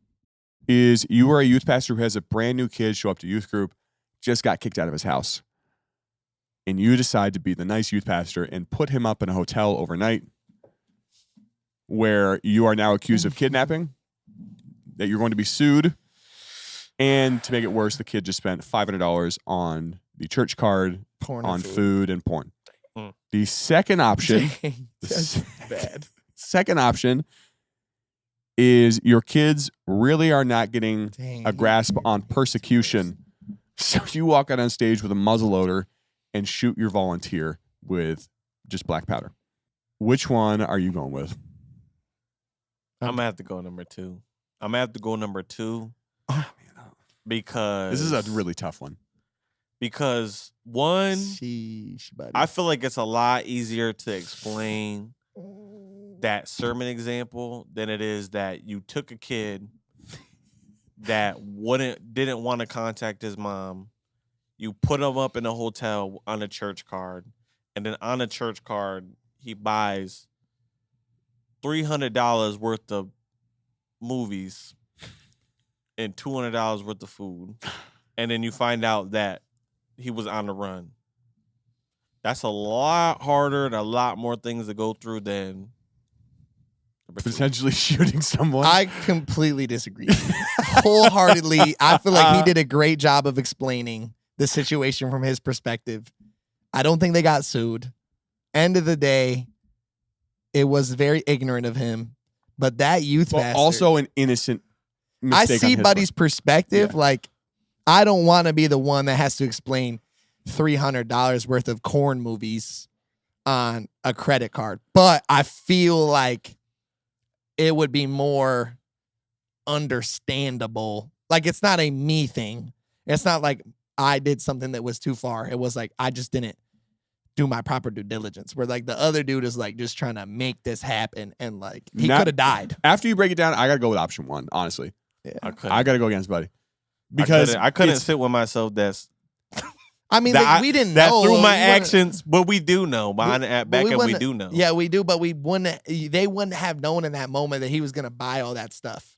is you are a youth pastor who has a brand new kid show up to youth group, just got kicked out of his house. and you decide to be the nice youth pastor and put him up in a hotel overnight where you are now accused of kidnapping, that you're going to be sued, and to make it worse, the kid just spent $500 on the church card, Porn on and food and porn. Mm. The second option, Dang, that's bad. second option is your kids really are not getting Dang. a grasp on persecution. So you walk out on stage with a muzzleloader and shoot your volunteer with just black powder. Which one are you going with? I'm gonna have to go number 2. I'm gonna have to go number 2 because This is a really tough one. Because one, Sheesh, buddy. I feel like it's a lot easier to explain that sermon example than it is that you took a kid that didn't want to contact his mom. You put him up in a hotel on a church card, and then on a church card he buys $300 worth of movies and $200 worth of food, and then you find out that he was on the run. That's a lot harder and a lot more things to go through than Potentially shooting someone. I completely disagree. Wholeheartedly, I feel like he did a great job of explaining the situation from his perspective. I don't think they got sued. End of the day, it was very ignorant of him. But that youth pastor, also an innocent mistake. I see on his Buddy's perspective. Yeah. Like, I don't want to be the one that has to explain $300 worth of corn movies on a credit card. But I feel like it would be more understandable. Like, it's not a me thing. It's not like I did something that was too far. It was like I just didn't do my proper due diligence. Where like the other dude is like just trying to make this happen, and like he could have died. After you break it down, I gotta go with option 1. Honestly, Yeah. I gotta go against Buddy because I couldn't it's- sit with myself. I mean, That we didn't that know. through my We wouldn't- actions, but we do know. Behind the back end, we wouldn't- do know. Yeah, we do, but we wouldn't. They wouldn't have known in that moment that he was gonna buy all that stuff.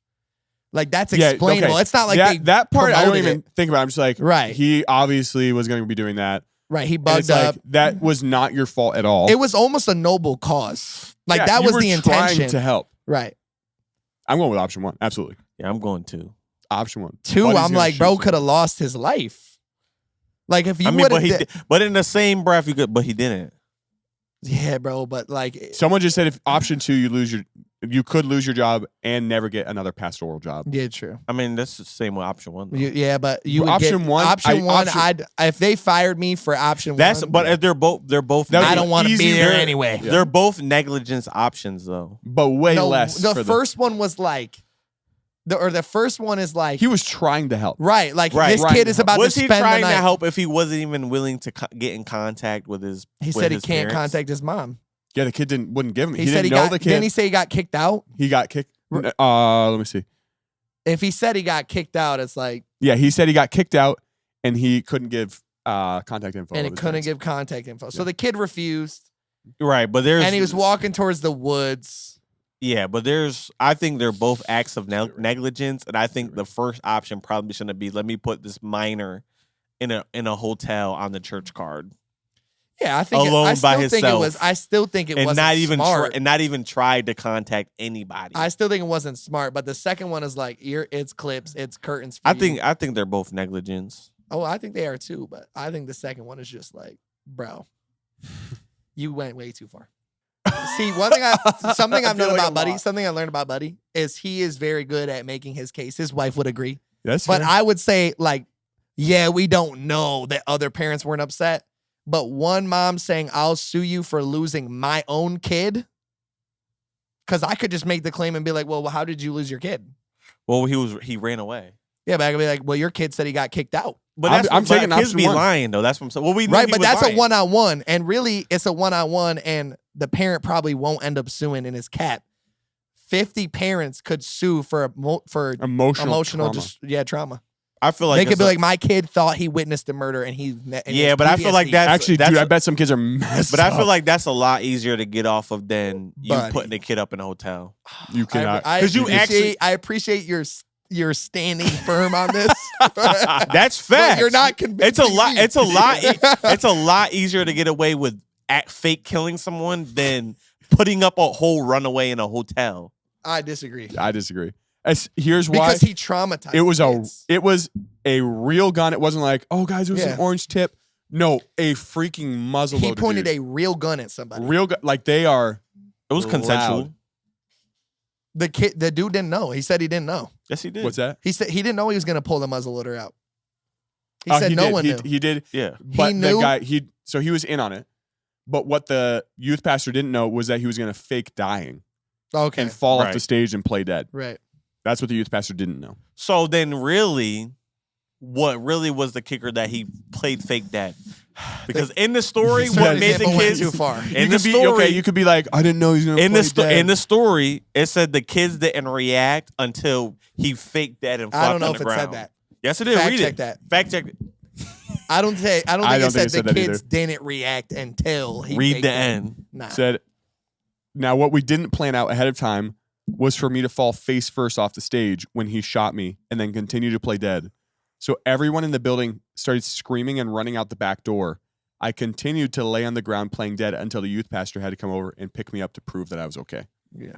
Like that's explainable. okay. It's not like that part I don't promoted even think about. I'm just like, Right. He obviously was going to be doing that. right. He And bugged it's like, up. that was not your fault at all. It was almost a noble cause. Like Yeah, that you was were the trying intention. to help. Right. I'm going with option 1. Absolutely, Yeah, I'm going to. option 1. 2, Buddy's I'm gonna like, shoot bro someone. could have lost his life. Like if you I mean, would but have, but in the same breath, but he didn't. yeah, bro. But like, Someone just said if option 2, you could lose your job and never get another pastoral job. yeah, true. I mean, that's the same with option 1. though. Yeah, but you would Option get, one, Option one, option- if they fired me for option That's one, but they're both That I would don't be want to be easy. there They're- anyway. Yeah. they're both negligence options though. But way No, less. The for first one was like, the first one is like, he was trying to help. right, like Right. this Right. kid is about Was to he spend trying the to night. help if he wasn't even willing to get in contact with his? He with said he his can't parents? contact his mom. Yeah, the kid wouldn't give him. He, He said didn't he know got. the kid. Didn't he say he got kicked out? He got kicked. R- Let me see. If he said he got kicked out, it's like, Yeah, he said he got kicked out and he couldn't give contact info. and of it his couldn't parents. give contact info. So Yeah. the kid refused, Right, but there's and he was walking towards the woods. Yeah, but I think they're both acts of negligence, and I think the first option probably shouldn't be let me put this minor in a hotel on the church card Yeah, I think. Alone I by still think it himself. was. I still think it and wasn't not even smart. and not even tried to contact anybody. I still think it wasn't smart. But the second one is like, it's clips, it's curtains. For I you. think they're both negligence. Oh, I think they are too. But I think the second one is just like, bro, you went way too far. See, something I've known about Buddy, something I learned about Buddy is he is very good at making his case. His wife would agree. That's But fair. I would say, like, yeah, we don't know that other parents weren't upset. But one mom saying, I'll sue you for losing my own kid. Because I could just make the claim and be like, well, how did you lose your kid? Well, he ran away. Yeah, but I could be like, well, your kid said he got kicked out. But I'm taking kids option be 1. lying though. That's what I'm saying. Well, we knew Right, he but was that's lying. a one-on-one. And really, it's a one-on-one, and the parent probably won't end up suing in his cat. 50 parents could sue for Emotional trauma. trauma. I feel like They could it's be a- like, my kid thought he witnessed a murder, and Yeah, but I feel like that's Actually, dude, I bet some kids are messed But I feel up. like that's a lot easier to get off of than you Buddy. putting a kid up in a hotel. You cannot. I 'Cause you appreciate- actually- I appreciate your you're standing firm on this. That's But fact. you're not convincing me. It's a lot easier to get away with fake killing someone than putting up a whole runaway in a hotel. I disagree. Here's why. Because he traumatized It was a real gun. It wasn't like, oh guys, it was an orange tip. No, a freaking muzzleloader. He pointed a real gun at somebody. real gun. Like they are. It was consensual. The dude didn't know. He said he didn't know. Yes, he did. What's that? He said he didn't know he was going to pull the muzzleloader out. He Oh, said no one knew. He did. Yeah. But knew? the guy, so he was in on it. But what the youth pastor didn't know was that he was going to fake dying Okay. and fall off Right. the stage and play dead. Right. That's what the youth pastor didn't know. So then really, what really was the kicker that he played fake dead? Because in the story, Certain what made the example went kids too far. In the story, you could be like, I didn't know he was going to play dead. in the story, it said the kids didn't react until he faked dead and flopped I don't know on if the it ground. said that. Yes, it did. Fact Read check it. that. Fact check it. I don't think it said the that kids either. didn't react until he Read faked the it. end. Nah. Said, now what we didn't plan out ahead of time was for me to fall face first off the stage when he shot me and then continue to play dead. So everyone in the building started screaming and running out the back door. I continued to lay on the ground playing dead until the youth pastor had to come over and pick me up to prove that I was okay. Yeah.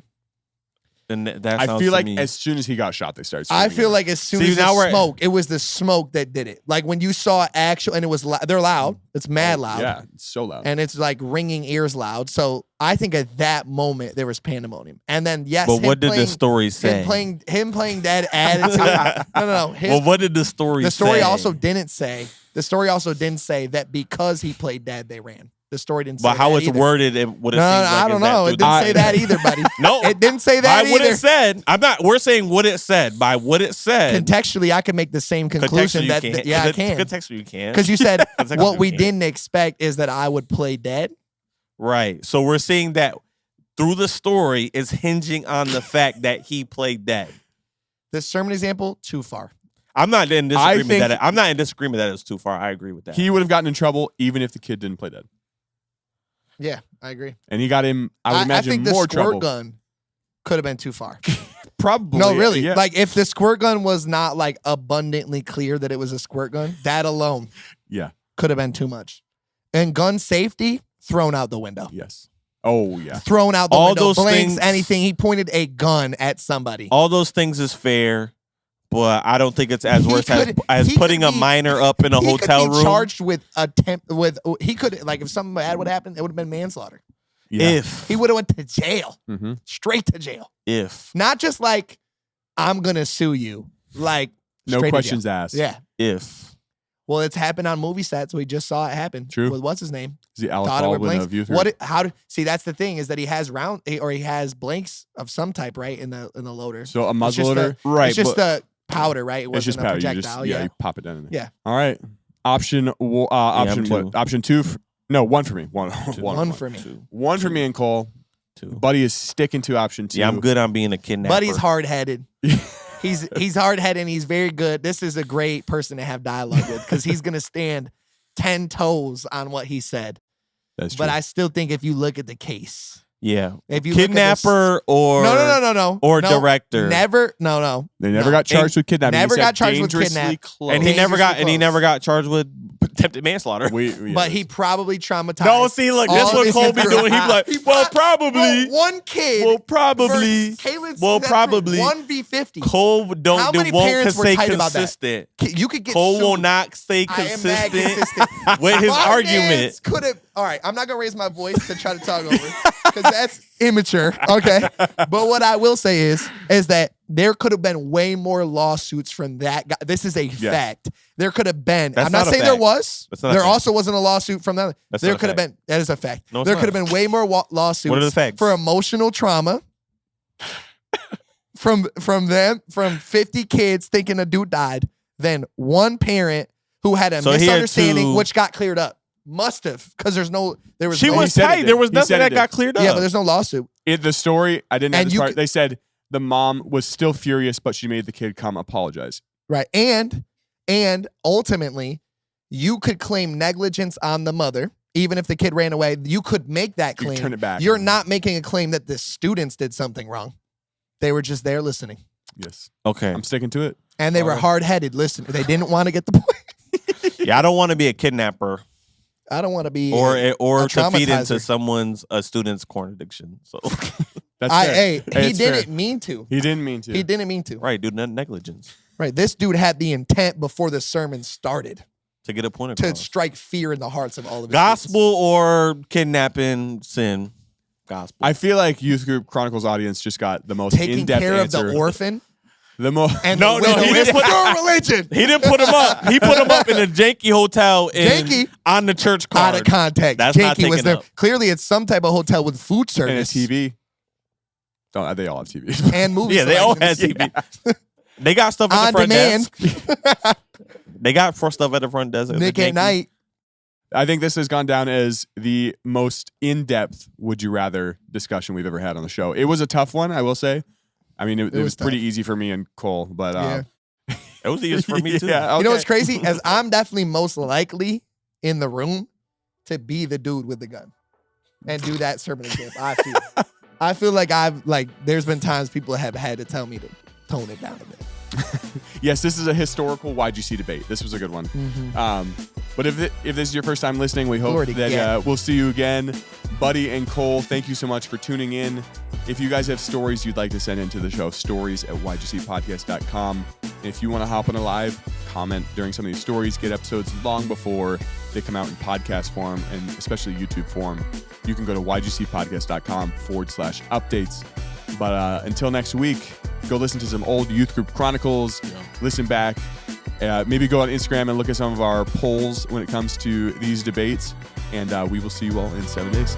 And that I sounds feel to like me- as soon as he got shot, they started I screaming. feel like as soon See, as now the we're- smoke, it was the smoke that did it. Like when you saw actual, and it was they're loud. It's mad loud. Yeah, it's so loud. And it's like ringing ears loud. So I think at that moment there was pandemonium. And then yes, But him what did the playing- story say? Him playing dead added to it. No. Well, what did the story say? The story also didn't say. The story also didn't say that because he played dead, they ran. The story didn't say But how that it's either. worded, it would have No, seemed like I don't is that know. through It didn't say that either, buddy. No, It didn't say that by what either. it said. I'm not. We're saying what it said. By what it said. Contextually, I can make the same conclusion Contextually, that, you can't. yeah, I can. Contextually, you can. Because you said Contextually, what we you can't. didn't expect is that I would play dead. Right. So we're saying that through the story is hinging on the fact that he played dead. The sermon example, too far. I'm not in disagreement think- that I'm not in disagreement that it's too far. I agree with that. He would have gotten in trouble even if the kid didn't play dead. Yeah, I agree. And he got him, I would imagine, I think the more squirt trouble. gun could have been too far. Probably. No, really. Yeah. Like if the squirt gun was not like abundantly clear that it was a squirt gun, that alone Yeah. could have been too much. And gun safety, thrown out the window. Yes. Oh, yeah. Thrown out the All window. those Blanks, things- anything. He pointed a gun at somebody. All those things is fair, but I don't think it's as He worse could- as he putting could a be- minor up in a he hotel could be room. charged with he could, like if something bad would happen, it would have been manslaughter. Yeah. If He would have went to jail. Mm-hmm. Straight to jail. if Not just like, I'm gonna sue you. Like No straight to questions jail. asked. Yeah. if Well, it's happened on movie sets. We just saw it happen. True. With what's his name? Is he Alec Thought it were Baldwin blanks. of Youth What? Group? How do see? That's the thing is that he has he has blanks of some type, right? In the loader. So a It's just muzzleloader? right, It's just but the powder, right? It It's wasn't just a powder. You projectile. just, you pop it down in there. Yeah. All right. Option I'm two. what? Option two? No, one for me. One One for me. two, One for me and Cole. two. Buddy is sticking to option two. Yeah, I'm good on being a kidnapper. Buddy's hard headed. He's hard headed and he's very good. This is a great person to have dialogue with because he's gonna stand 10 toes on what he said. That's true. But I still think if you look at the case, Yeah, if you look at this- kidnapper or no, or no, director. Never, no. they never no. got charged with kidnapping. Never He said got charged with dangerously kidnap. close. and he never got Dangerously close. charged with attempted manslaughter. But he probably traumatized. No, see, look, all that's of what his Cole be group. doing. He's like, well, probably, one kid. well, probably, versus Kalen's well, that probably. 1v50. Cole How many won't parents were stay tight about that? consistent. You could get Cole sued. will not stay I am mad consistent consistent. with his My argument. mans could have. All right, I'm not gonna raise my voice to try to talk over because that's immature. Okay, but what I will say is that there could have been way more lawsuits from that guy. This is a fact. There could have been. That's I'm not not a saying there fact. was. That's not a There fact. also wasn't a lawsuit from that. That's There not a could have fact. been. That is a fact. No, it's There not. could have been way more lawsuits. What are the facts? For emotional trauma. from 50 kids thinking a dude died than one parent who had a So here misunderstanding to- which got cleared up. Must have, because there was She no, was said it tight. did. There was He nothing said it that did. got cleared up. yeah, but there's no lawsuit. In the story, I didn't have And this you part. could- They said the mom was still furious, but she made the kid come apologize. Right. And ultimately, you could claim negligence on the mother, even if the kid ran away. You could make that You claim. turn it back. You're not making a claim that the students did something wrong. They were just there listening. Yes. Okay. I'm sticking to it. And they were hard-headed. Listen, they didn't want to get the point. Yeah, I don't want to be a kidnapper I don't want to be or a to feed into traumatizer. a student's corn addiction. So That's fair. He it's didn't fair. mean to. He didn't mean to. He didn't mean to. right, dude, negligence Right. This dude had the intent before the sermon started to get a point to across. strike fear in the hearts of all of his Gospel or kidnapping sin. Gospel. I feel like Youth Group Chronicles audience just got the most students. Taking in-depth care answer. of the orphan The most. and No, the no, widow he is didn't put- pure religion. He didn't put him up. He put him up in a janky hotel Janky? on the church card. Out of context. That's not Janky was taken there. up. Clearly, it's some type of hotel with food And a service TV. Oh, they all have TVs. and movie Yeah, they all had selections. TV. They got stuff at On the front demand. desk. They got stuff at the front desk. Nick at Night. I think this has gone down as the most in-depth would you rather discussion we've ever had on the show. It was a tough one, I will say. I mean, it was was pretty tough. easy for me and Cole, but Yeah. It was easy for me too. Yeah, You know okay. what's crazy? As I'm definitely most likely in the room to be the dude with the gun and do that sermon example. I feel like there's been times people have had to tell me to tone it down a bit. Yes, this is a historical why'd you see debate. This was a good one. But if this is your first time listening, we hope Lordy, that yeah. we'll see you again. Buddy and Cole, thank you so much for tuning in. If you guys have stories you'd like to send into the show, stories@why'dyousepodcast.com. And if you want to hop on a live, comment during some of these stories, get episodes long before they come out in podcast form and especially YouTube form, you can go to why'dyousepodcast.com/updates. But until next week, go listen to some old Youth Group Chronicles, listen back, maybe go on Instagram and look at some of our polls when it comes to these debates, and we will see you all in 7 days.